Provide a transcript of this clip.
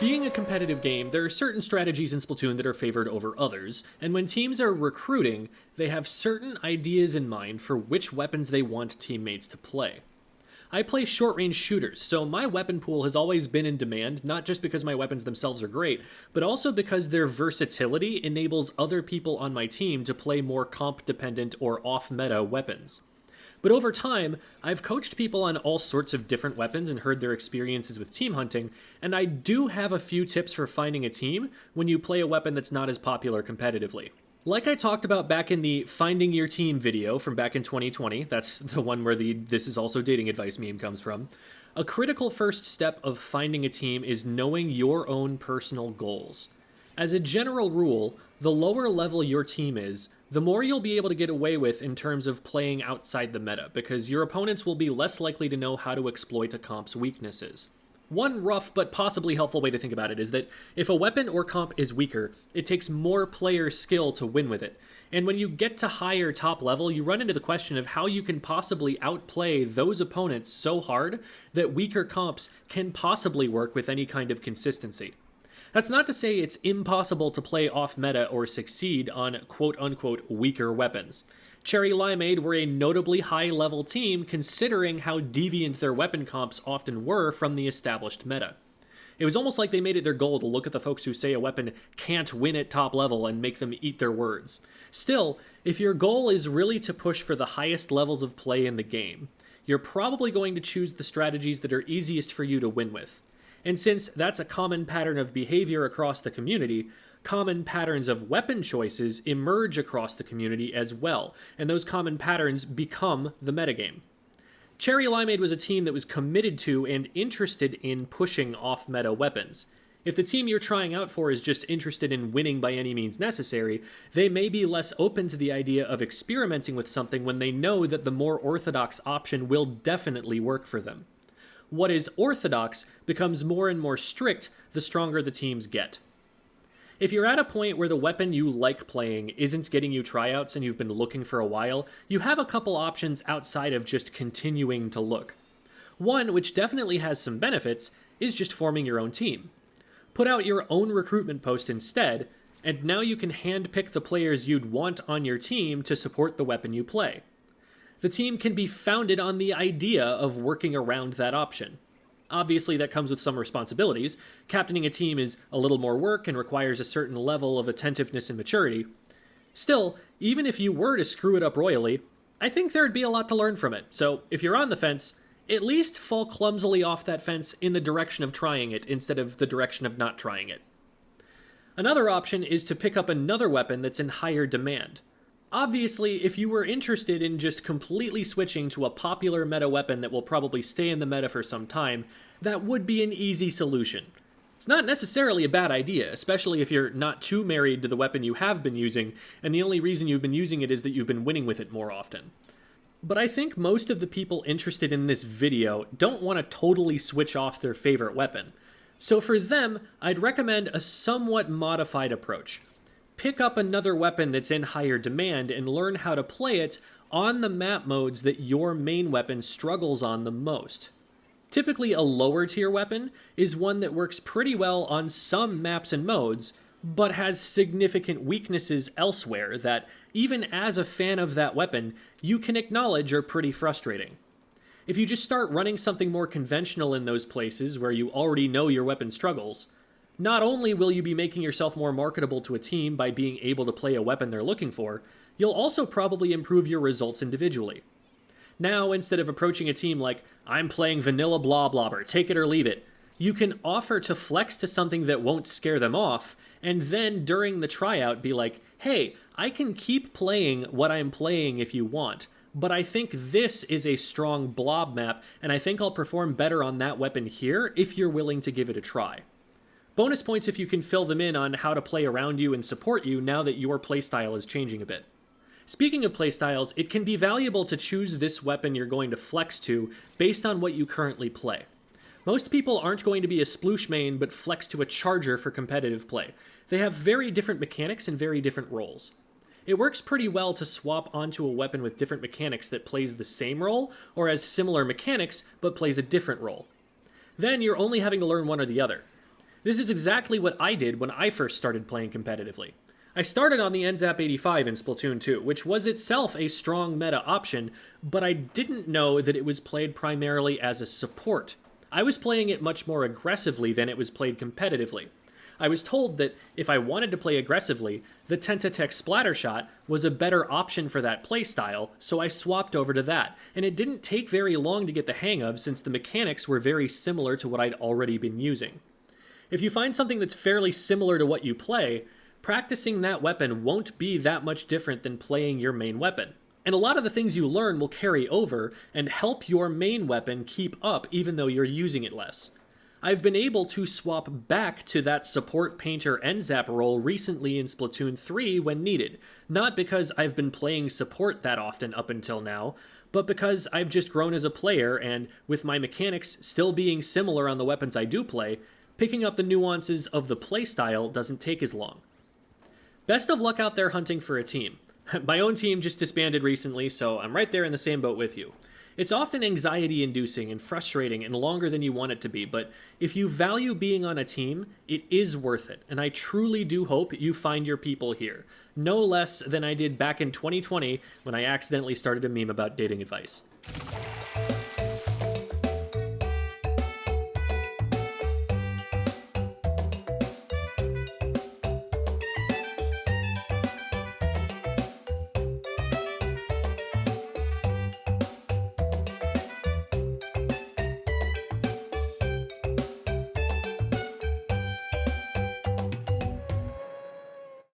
Being a competitive game, there are certain strategies in Splatoon that are favored over others, and when teams are recruiting, they have certain ideas in mind for which weapons they want teammates to play. I play short-range shooters, so my weapon pool has always been in demand, not just because my weapons themselves are great, but also because their versatility enables other people on my team to play more comp-dependent or off-meta weapons. But over time, I've coached people on all sorts of different weapons and heard their experiences with team hunting, and I do have a few tips for finding a team when you play a weapon that's not as popular competitively. Like I talked about back in the Finding Your Team video from back in 2020, that's the one where the "this is also dating advice" meme comes from, a critical first step of finding a team is knowing your own personal goals. As a general rule, the lower level your team is, the more you'll be able to get away with in terms of playing outside the meta, because your opponents will be less likely to know how to exploit a comp's weaknesses. One rough but possibly helpful way to think about it is that if a weapon or comp is weaker, it takes more player skill to win with it. And when you get to higher top level, you run into the question of how you can possibly outplay those opponents so hard that weaker comps can possibly work with any kind of consistency. That's not to say it's impossible to play off-meta or succeed on quote-unquote weaker weapons. Cherry Limeade were a notably high-level team considering how deviant their weapon comps often were from the established meta. It was almost like they made it their goal to look at the folks who say a weapon can't win at top level and make them eat their words. Still, if your goal is really to push for the highest levels of play in the game, you're probably going to choose the strategies that are easiest for you to win with. And since that's a common pattern of behavior across the community, common patterns of weapon choices emerge across the community as well, and those common patterns become the metagame. Cherry Limeade was a team that was committed to and interested in pushing off-meta weapons. If the team you're trying out for is just interested in winning by any means necessary, they may be less open to the idea of experimenting with something when they know that the more orthodox option will definitely work for them. What is orthodox becomes more and more strict the stronger the teams get. If you're at a point where the weapon you like playing isn't getting you tryouts and you've been looking for a while, you have a couple options outside of just continuing to look. One, which definitely has some benefits, is just forming your own team. Put out your own recruitment post instead, and now you can handpick the players you'd want on your team to support the weapon you play. The team can be founded on the idea of working around that option. Obviously, that comes with some responsibilities. Captaining a team is a little more work and requires a certain level of attentiveness and maturity. Still, even if you were to screw it up royally, I think there'd be a lot to learn from it. So if you're on the fence, at least fall clumsily off that fence in the direction of trying it instead of the direction of not trying it. Another option is to pick up another weapon that's in higher demand. Obviously, if you were interested in just completely switching to a popular meta weapon that will probably stay in the meta for some time, that would be an easy solution. It's not necessarily a bad idea, especially if you're not too married to the weapon you have been using, and the only reason you've been using it is that you've been winning with it more often. But I think most of the people interested in this video don't want to totally switch off their favorite weapon. So for them, I'd recommend a somewhat modified approach. Pick up another weapon that's in higher demand and learn how to play it on the map modes that your main weapon struggles on the most. Typically, a lower tier weapon is one that works pretty well on some maps and modes, but has significant weaknesses elsewhere that, even as a fan of that weapon, you can acknowledge are pretty frustrating. If you just start running something more conventional in those places where you already know your weapon struggles, not only will you be making yourself more marketable to a team by being able to play a weapon they're looking for, you'll also probably improve your results individually. Now, instead of approaching a team like, "I'm playing vanilla blah blobber, take it or leave it," you can offer to flex to something that won't scare them off, and then during the tryout be like, "Hey, I can keep playing what I'm playing if you want, but I think this is a strong blob map, and I think I'll perform better on that weapon here if you're willing to give it a try." Bonus points if you can fill them in on how to play around you and support you now that your playstyle is changing a bit. Speaking of playstyles, it can be valuable to choose this weapon you're going to flex to based on what you currently play. Most people aren't going to be a sploosh main but flex to a charger for competitive play. They have very different mechanics and very different roles. It works pretty well to swap onto a weapon with different mechanics that plays the same role, or has similar mechanics but plays a different role. Then you're only having to learn one or the other. This is exactly what I did when I first started playing competitively. I started on the NZAP 85 in Splatoon 2, which was itself a strong meta option, but I didn't know that it was played primarily as a support. I was playing it much more aggressively than it was played competitively. I was told that if I wanted to play aggressively, the Tentatech Splattershot was a better option for that playstyle, so I swapped over to that, and it didn't take very long to get the hang of since the mechanics were very similar to what I'd already been using. If you find something that's fairly similar to what you play, practicing that weapon won't be that much different than playing your main weapon. And a lot of the things you learn will carry over and help your main weapon keep up even though you're using it less. I've been able to swap back to that support painter NZAP role recently in Splatoon 3 when needed, not because I've been playing support that often up until now, but because I've just grown as a player and, with my mechanics still being similar on the weapons I do play, picking up the nuances of the playstyle doesn't take as long. Best of luck out there hunting for a team. My own team just disbanded recently, so I'm right there in the same boat with you. It's often anxiety-inducing and frustrating and longer than you want it to be, but if you value being on a team, it is worth it, and I truly do hope you find your people here. No less than I did back in 2020 when I accidentally started a meme about dating advice.